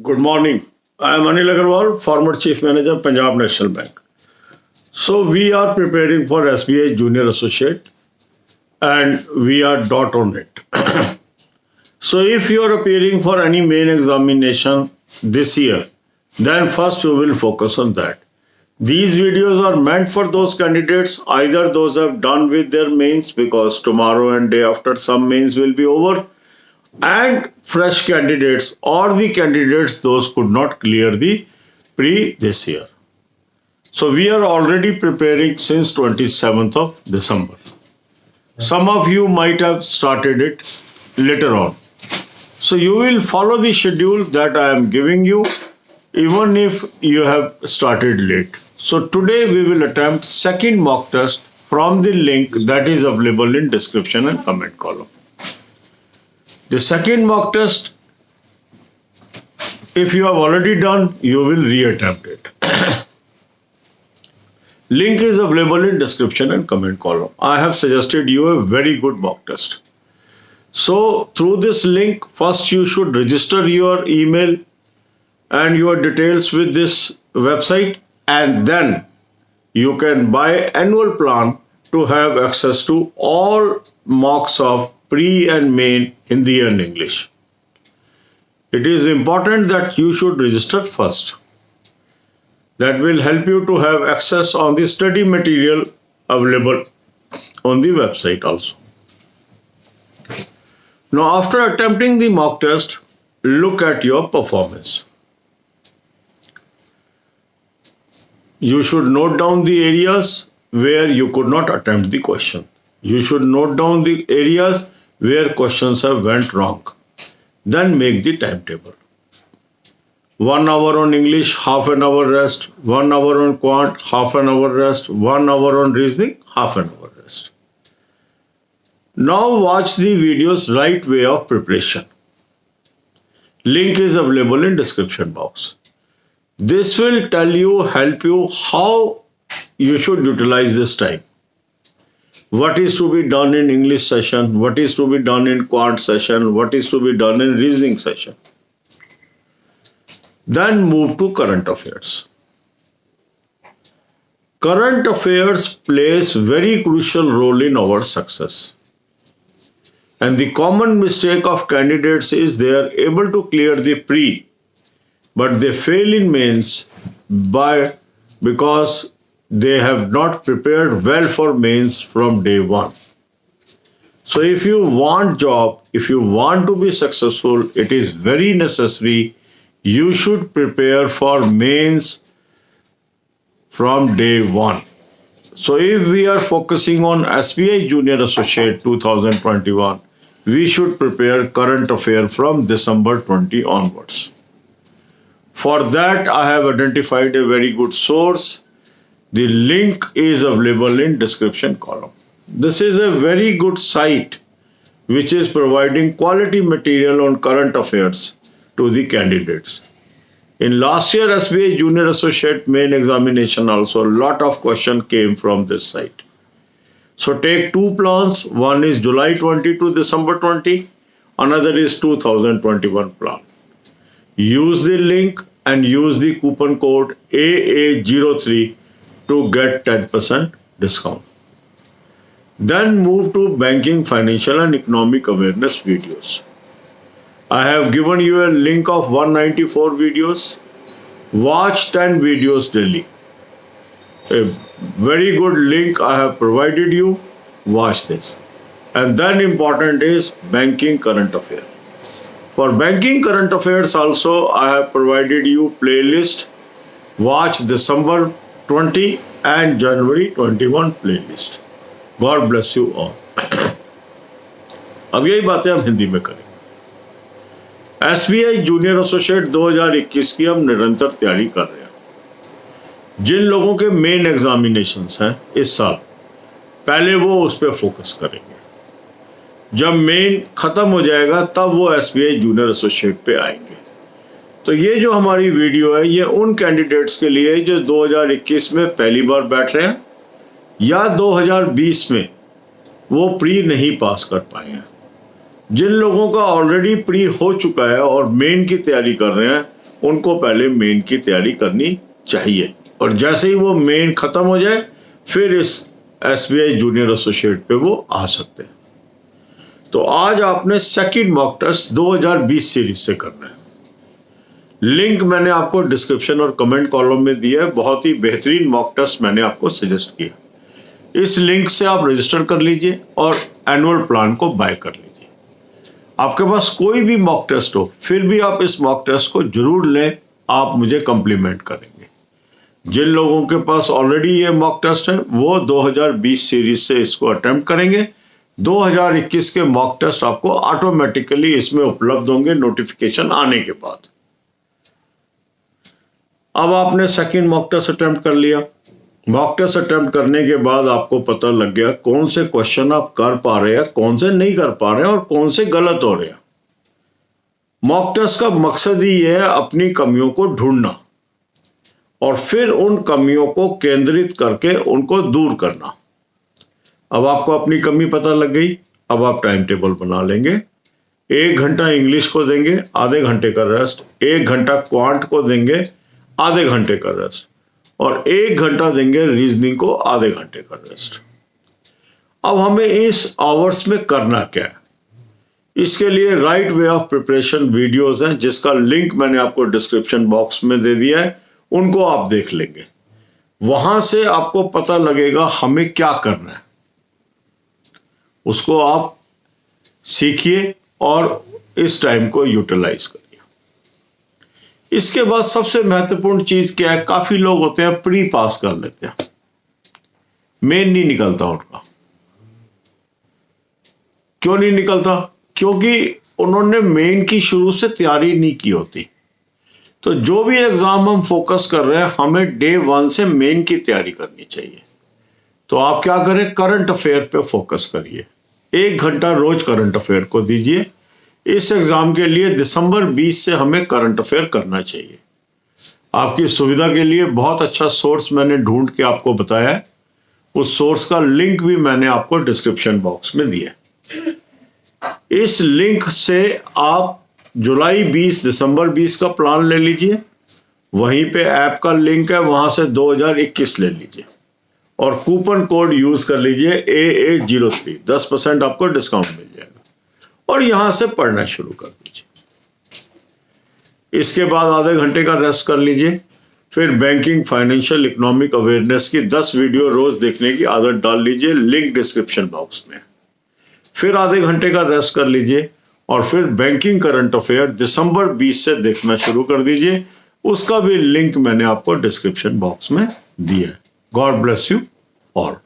Good morning. I am Anil Agarwal, former Chief Manager, Punjab National Bank. So we are preparing for SBI Junior Associate and we are dot on it. So if you are appearing for any main examination this year, then first you will focus on that. These videos are meant for those candidates, either those have done with their mains because tomorrow and day after some mains will be over, and fresh candidates or the candidates those could not clear the pre this year. So we are already preparing since 27th of December. Some of you might have started it later on. So you will follow the schedule that I am giving you even if you have started late. So today we will attempt second mock test from the link that is available in description and comment column. The second mock test, if you have already done, you will reattempt it. Link is available in description and comment column. I have suggested you a very good mock test. So through this link, first you should register your email and your details with this website, and then you can buy annual plan to have access to all mocks of pre and main Hindi and English. It is important that you should register first. That will help you to have access on the study material available on the website also. Now, after attempting the mock test, look at your performance. You should note down the areas where you could not attempt the question. You should note down the areas where questions have went wrong. Then make the timetable. 1 hour on English, half an hour rest. 1 hour on quant, half an hour rest. 1 hour on reasoning, half an hour rest. Now watch the video's right way of preparation. Link is available in description box. This will help you how you should utilize this time. What is to be done in English session, what is to be done in quant session, what is to be done in reasoning session. Then move to current affairs. Current affairs plays very crucial role in our success. And the common mistake of candidates is they are able to clear the pre, but they fail in mains because they have not prepared well for mains from day one. So if you want job, if you want to be successful, it is very necessary you should prepare for mains from day one. So if we are focusing on SBI Junior Associate 2021, we should prepare current affair from December 20 onwards. For that, I have identified a very good source. The link is available in description column. This is a very good site which is providing quality material on current affairs to the candidates. In last year SBI Junior Associate main examination also, a lot of questions came from this site. So take two plans. One is July 20 to December 20. Another is 2021 plan. Use the link and use the coupon code AA03 to get 10% discount. Then move to banking, financial and economic awareness videos. I have given you a link of 194 videos. Watch 10 videos daily. A very good link I have provided you. Watch this. And then important is banking current affair. For banking current affairs also, I have provided you playlist. Watch December 20 and January 21 playlist. God bless you all. अब यही बातें हम हिंदी में करेंगे. SBI junior associate 2021 की हम निरंतर तैयारी कर रहे हैं. जिन लोगों के मेन एग्जामिनेशंस हैं इस साल, पहले वो उस पर फोकस करेंगे. जब मेन खत्म हो जाएगा तब वो SBI जूनियर एसोसिएट पे आएंगे. तो ये जो हमारी वीडियो है ये उन कैंडिडेट्स के लिए जो 2021 में पहली बार बैठ रहे हैं या 2020 में वो प्री नहीं पास कर पाए हैं. जिन लोगों का ऑलरेडी प्री हो चुका है और मेन की तैयारी कर रहे हैं, उनको पहले मेन की तैयारी करनी चाहिए, और जैसे ही वो मेन खत्म हो जाए फिर इस SBI जूनियर एसोसिएट पे वो आ सकते हैं। तो आज आपने सेकंड मॉक टेस्ट 2020 सीरीज से करना है। लिंक मैंने आपको डिस्क्रिप्शन और कमेंट कॉलम में दिया है। बहुत ही बेहतरीन मॉक टेस्ट मैंने आपको सजेस्ट किया। इस लिंक से आप रजिस्टर कर लीजिए और एनुअल प्लान को बाय कर लीजिए। आपके पास कोई भी मॉक टेस्ट हो, फिर भी आप इस मॉक टेस्ट को जरूर लें, आप मुझे कम्प्लीमेंट करेंगे। जिन लोगों के पास ऑलरेडी ये मॉक टेस्ट है वो 2020 सीरीज से इसको अटेम्प्ट करेंगे। 2021 के मॉक टेस्ट आपको ऑटोमेटिकली इसमें उपलब्ध होंगे नोटिफिकेशन आने के बाद। अब आपने सेकंड मॉक टेस्ट अटेम्प्ट कर लिया। मॉक टेस्ट अटेम्प्ट करने के बाद आपको पता लग गया कौन से क्वेश्चन आप कर पा रहे हैं, कौन से नहीं कर पा रहे हैं और कौन से गलत हो रहे हैं। मॉक टेस्ट का मकसद ही है अपनी कमियों को ढूंढना और फिर उन कमियों को केंद्रित करके उनको दूर करना। अब आपको अपनी कमी पता लग गई। अब आप टाइम टेबल बना लेंगे। 1 घंटा इंग्लिश को देंगे, आधे घंटे का रेस्ट। 1 घंटा क्वांट को देंगे, आधे घंटे का रेस्ट। और 1 घंटा देंगे रीजनिंग को, आधे घंटे का रेस्ट। अब हमें इस आवर्स में करना क्या है, इसके लिए right way of preparation videos हैं, जिसका लिंक मैंने आपको डिस्क्रिप्शन बॉक्स में दे दिया है। उनको आप देख लेंगे, वहां से आपको पता लगेगा हमें क्या करना है। उसको आप सीखिए और इस टाइम को यूटिलाइज करिए। इसके बाद सबसे महत्वपूर्ण चीज क्या है, काफी लोग होते हैं प्री पास कर लेते हैं, मेन नहीं निकलता उनका। क्यों नहीं निकलता? क्योंकि उन्होंने मेन की शुरू से तैयारी नहीं की होती। तो जो भी एग्जाम हम फोकस कर रहे हैं, हमें डे 1 से मेन की तैयारी करनी चाहिए। तो आप क्या करें, करंट अफेयर पे फोकस करिए। 1 घंटा रोज करंट अफेयर को दीजिए। इस एग्जाम के लिए दिसंबर 20 से हमें करंट अफेयर करना चाहिए। आपकी सुविधा के लिए बहुत अच्छा सोर्स मैंने ढूंढ के आपको बताया है। उस सोर्स का लिंक भी मैंने आपको डिस्क्रिप्शन बॉक्स में दिया है। इस लिंक से आप जुलाई 20 दिसंबर 20 का प्लान ले लीजिए। वहीं पे ऐप का लिंक है, वहां से 2021 ले लीजिए और कूपन कोड यूज कर लीजिए AA03। 10% आपको डिस्काउंट मिल जाएगा और यहां से पढ़ना शुरू कर दीजिए। इसके बाद आधे घंटे का रेस्ट कर लीजिए। फिर बैंकिंग, फाइनेंशियल, इकोनॉमिक अवेयरनेस की 10 वीडियो रोज देखने की आदत डाल लीजिए, लिंक डिस्क्रिप्शन बॉक्स में। फिर आधे घंटे का रेस्ट कर लीजिए और फिर बैंकिंग करंट अफेयर दिसंबर 20 से देखना शुरू कर दीजिए। उसका भी लिंक मैंने आपको डिस्क्रिप्शन बॉक्स में दिया है। God bless you all.